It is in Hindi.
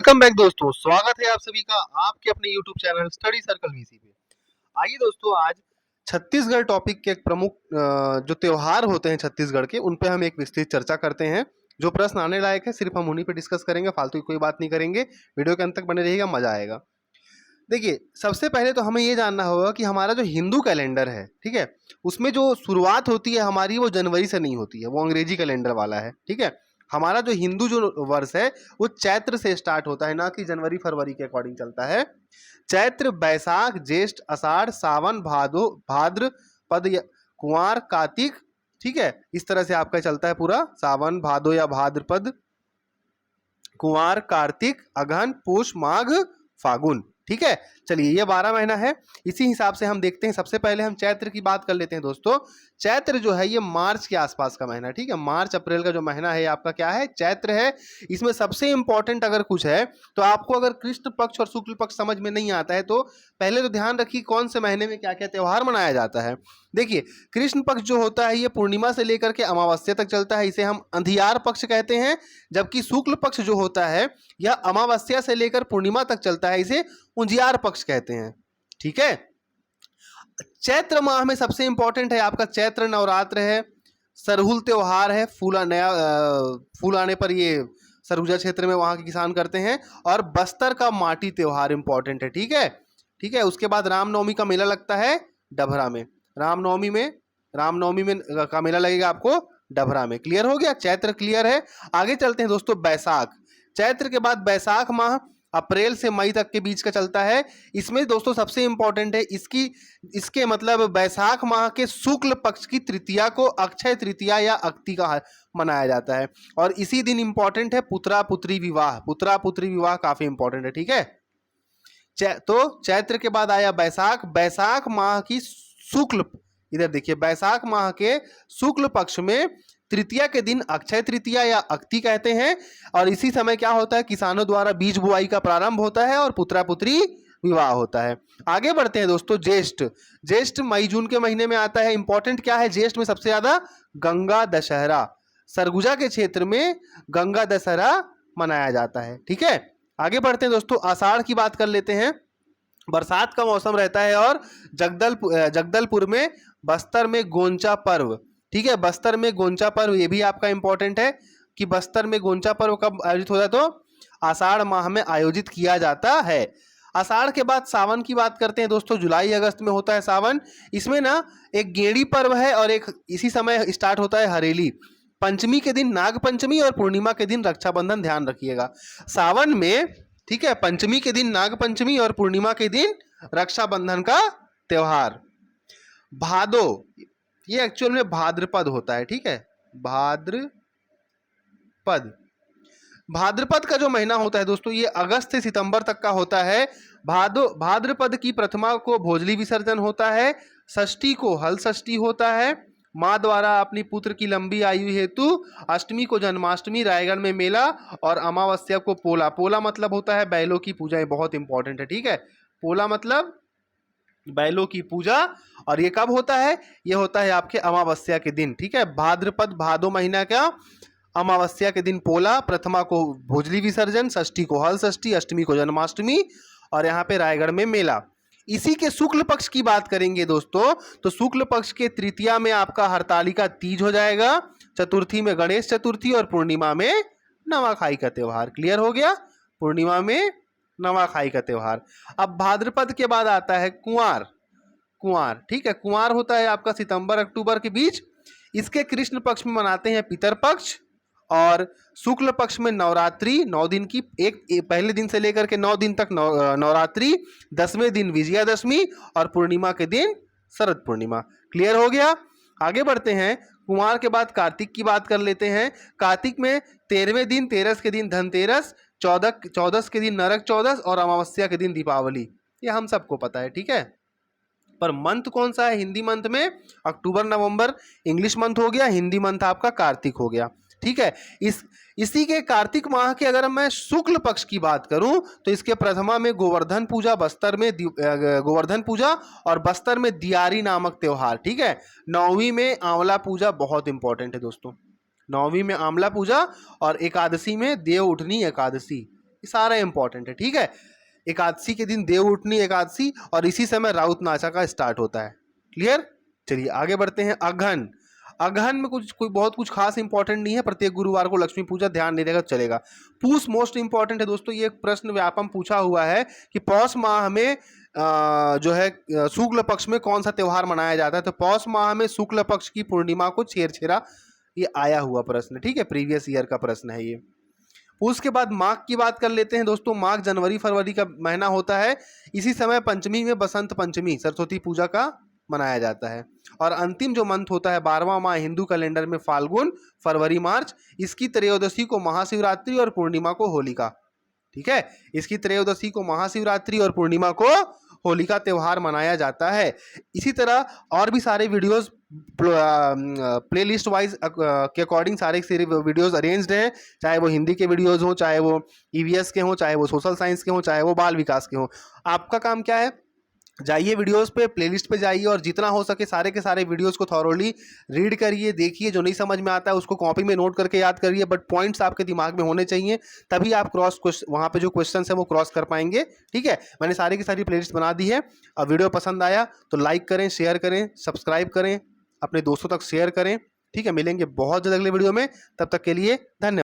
वेलकम बैक दोस्तों, स्वागत है आप सभी का आपके अपने YouTube channel study circle VC पे। आइए दोस्तों, आज छत्तीसगढ़ टॉपिक के एक प्रमुख जो त्योहार होते हैं छत्तीसगढ़ के, उन पे हम एक विस्तृत चर्चा करते हैं। जो प्रश्न आने लायक है सिर्फ हम उन्हीं पे डिस्कस करेंगे, फालतू की कोई बात नहीं करेंगे। वीडियो के अंत तक बने रहिएगा, मजा आएगा। देखिए, सबसे पहले तो हमें ये जानना होगा कि हमारा जो हिंदू कैलेंडर है, ठीक है, उसमें जो शुरुआत होती है हमारी, वो जनवरी से नहीं होती है, वो अंग्रेजी कैलेंडर वाला है। ठीक है, हमारा जो हिंदू जो वर्ष है वो चैत्र से स्टार्ट होता है, ना कि जनवरी फरवरी के अकॉर्डिंग चलता है। चैत्र, बैसाख, ज्येष्ठ, आषाढ़, सावन, भादो, भाद्रपद, कुंवार, कार्तिक। ठीक है, इस तरह से आपका चलता है पूरा, सावन, भादो या भाद्रपद, कुंवार, कार्तिक, अगहन, पूष, माघ, फागुन। ठीक है, चलिए ये 12 महीना है। इसी हिसाब से हम देखते हैं। सबसे पहले हम चैत्र की बात कर लेते हैं दोस्तों। चैत्र जो है ये मार्च के आसपास का महीना है। ठीक है, मार्च अप्रैल का जो महीना है आपका क्या है, चैत्र है। इसमें सबसे इंपॉर्टेंट अगर कुछ है तो आपको, अगर कृष्ण पक्ष और शुक्ल पक्ष समझ में नहीं आता है तो पहले तो ध्यान रखिए कौन से महीने में क्या क्या त्योहार मनाया जाता है। देखिए, कृष्ण पक्ष जो होता है ये पूर्णिमा से लेकर के अमावस्या तक चलता है, इसे हम अंधियार पक्ष कहते हैं। जबकि शुक्ल पक्ष जो होता है यह अमावस्या से लेकर पूर्णिमा तक चलता है, इसे उजियार पक्ष कहते हैं। ठीक है, चैत्र माह में सबसे इंपॉर्टेंट है आपका चैत्र नवरात्र है, सरहुल त्योहार है, फूल आने पर ये सरगुजा क्षेत्र में वहां के किसान करते हैं। और बस्तर का माटी त्योहार इंपॉर्टेंट है। ठीक है, ठीक है, उसके बाद रामनवमी का मेला लगता है डभरा में। रामनवमी में का मेला लगेगा आपको डभरा में। क्लियर हो गया, चैत्र क्लियर है। आगे चलते हैं दोस्तों, बैसाख। चैत्र के बाद बैसाख माह अप्रैल से मई तक के बीच का चलता है। इसमें दोस्तों सबसे इंपॉर्टेंट है इसके मतलब बैसाख माह के शुक्ल पक्ष की तृतीया को अक्षय तृतीया या अक्ति का मनाया जाता है। और इसी दिन इंपॉर्टेंट है पुत्रा पुत्री विवाह। पुत्रा पुत्री विवाह काफी इंपॉर्टेंट है। ठीक है, तो चैत्र के बाद आया बैसाख। बैसाख माह की शुक्ल, इधर देखिए, बैसाख माह के शुक्ल पक्ष में तृतीया के दिन अक्षय तृतीया या अक्ति कहते हैं। और इसी समय क्या होता है, किसानों द्वारा बीज बुआई का प्रारंभ होता है और पुत्रा पुत्री विवाह होता है। आगे बढ़ते हैं दोस्तों, ज्येष्ठ। ज्येष्ठ मई जून के महीने में आता है। इंपॉर्टेंट क्या है ज्येष्ठ में सबसे ज्यादा, गंगा दशहरा। सरगुजा के क्षेत्र में गंगा दशहरा मनाया जाता है। ठीक है, आगे बढ़ते हैं दोस्तों, आषाढ़ की बात कर लेते हैं। बरसात का मौसम रहता है और जगदलपुर में बस्तर में गोंचा पर्व। ठीक है, बस्तर में गोंचा पर्व, ये भी आपका इंपॉर्टेंट है कि बस्तर में गोंचा पर्व कब आयोजित होता है, तो आषाढ़ माह में आयोजित किया जाता है। आषाढ़ के बाद सावन की बात करते हैं दोस्तों। जुलाई अगस्त में होता है सावन। इसमें ना एक गेड़ी पर्व है और एक इसी समय स्टार्ट होता है हरेली। पंचमी के दिन नाग पंचमी और पूर्णिमा के दिन रक्षाबंधन, ध्यान रखिएगा सावन में। ठीक है, पंचमी के दिन नाग पंचमी और पूर्णिमा के दिन रक्षाबंधन का त्योहार। भादो, ये एक्चुअल में भाद्रपद होता है। ठीक है, भाद्रपद का जो महीना होता है दोस्तों, ये अगस्त से सितंबर तक का होता है। भाद्रपद की प्रथमा को भोजली विसर्जन होता है, षष्ठी को हल षष्ठी होता है। माँ द्वारा अपनी पुत्र की लंबी आयु हेतु अष्टमी को जन्माष्टमी, रायगढ़ में मेला, और अमावस्या को पोला। पोला मतलब होता है बैलों की पूजा, ये बहुत इंपॉर्टेंट है। ठीक है, पोला मतलब बैलों की पूजा। और ये कब होता है, ये होता है आपके अमावस्या के दिन। ठीक है, भाद्रपद भादो महीना का अमावस्या के दिन पोला, प्रथमा को भोजली विसर्जन, षष्ठी को हल षष्ठी, अष्टमी को जन्माष्टमी, और यहाँ पे रायगढ़ में मेला। इसी के शुक्ल पक्ष की बात करेंगे दोस्तों, तो शुक्ल पक्ष के तृतीया में आपका हरतालिका तीज हो जाएगा, चतुर्थी में गणेश चतुर्थी, और पूर्णिमा में नवाखाई का त्योहार। क्लियर हो गया, पूर्णिमा में नवाखाई का त्योहार। अब भाद्रपद के बाद आता है कुंवार। कुंवार, ठीक है, कुंवार होता है आपका सितंबर अक्टूबर के बीच। इसके कृष्ण पक्ष में मनाते हैं पितर पक्ष, और शुक्ल पक्ष में नवरात्रि 9 दिन की, एक पहले दिन से लेकर के 9 दिन तक नवरात्रि, 10वें दिन विजयादशमी, और पूर्णिमा के दिन शरद पूर्णिमा। क्लियर हो गया, आगे बढ़ते हैं। कुंवार के बाद कार्तिक की बात कर लेते हैं। कार्तिक में 13वें दिन, 13 के दिन धनतेरस, 14 के दिन नरक चौदस, और अमावस्या के दिन दीपावली। ये हम सबको पता है। ठीक है, पर मंथ कौन सा है हिंदी मंथ में, अक्टूबर नवंबर इंग्लिश मंथ हो गया, हिंदी मंथ आपका कार्तिक हो गया। ठीक है, इसी के कार्तिक माह के अगर मैं शुक्ल पक्ष की बात करूं तो इसके प्रथमा में गोवर्धन पूजा, बस्तर में गोवर्धन पूजा, और बस्तर में दियारी नामक त्योहार। ठीक है, 9वीं में आंवला पूजा, बहुत इंपॉर्टेंट है दोस्तों, 9वीं में आंवला पूजा, और एकादशी में देव उठनी एकादशी। ये सारा इंपॉर्टेंट है, ठीक है। एकादशी के दिन देव उठनी एकादशी और इसी समय राउत नाचा का स्टार्ट होता है। क्लियर? चलिए आगे बढ़ते हैं। अगहन। अगहन में कोई बहुत कुछ खास इंपॉर्टेंट नहीं है, प्रत्येक गुरुवार को लक्ष्मी पूजा, ध्यान नहीं रहेगा चलेगा। पूस मोस्ट इंपॉर्टेंट है दोस्तों, ये एक प्रश्न व्यापम पूछा हुआ है कि पौष माह में जो है शुक्ल पक्ष में कौन सा त्योहार मनाया जाता है। तो पौष माह में शुक्ल पक्ष की पूर्णिमा को छेरछेरा, ये आया हुआ प्रश्न, ठीक है, प्रीवियस ईयर का प्रश्न है ये। उसके बाद माघ की बात कर लेते हैं दोस्तों। माघ जनवरी फरवरी का महीना होता है। इसी समय पंचमी में बसंत पंचमी सरस्वती पूजा का मनाया जाता है। और अंतिम जो मंथ होता है 12वां माह हिंदू कैलेंडर में फाल्गुन फरवरी मार्च, इसकी त्रयोदशी को महाशिवरात्रि और पूर्णिमा को होलिका, ठीक है, इसकी त्रयोदशी को महाशिवरात्रि और पूर्णिमा को होलिका त्योहार मनाया जाता है। इसी तरह और भी सारे वीडियोस प्लेलिस्ट वाइज के अकॉर्डिंग सारे वीडियोस अरेंज्ड हैं, चाहे वो हिंदी के वीडियोस हो, चाहे वो ईवीएस के हों, चाहे वो सोशल साइंस के हों, चाहे वो बाल विकास के हों। आपका काम क्या है, जाइए वीडियोस पे, प्लेलिस्ट पे जाइए और जितना हो सके सारे के सारे वीडियोस को थॉरोली रीड करिए, देखिए, जो नहीं समझ में आता है उसको कॉपी में नोट करके याद करिए, बट पॉइंट्स आपके दिमाग में होने चाहिए, तभी आप वहाँ पे जो क्वेश्चन है वो क्रॉस कर पाएंगे, ठीक है। मैंने सारी की सारी प्लेलिस्ट बना दी है। और वीडियो पसंद आया तो लाइक करें, शेयर करें, सब्सक्राइब करें, अपने दोस्तों तक शेयर करें, ठीक है। मिलेंगे बहुत जल्द अगले वीडियो में, तब तक के लिए धन्यवाद।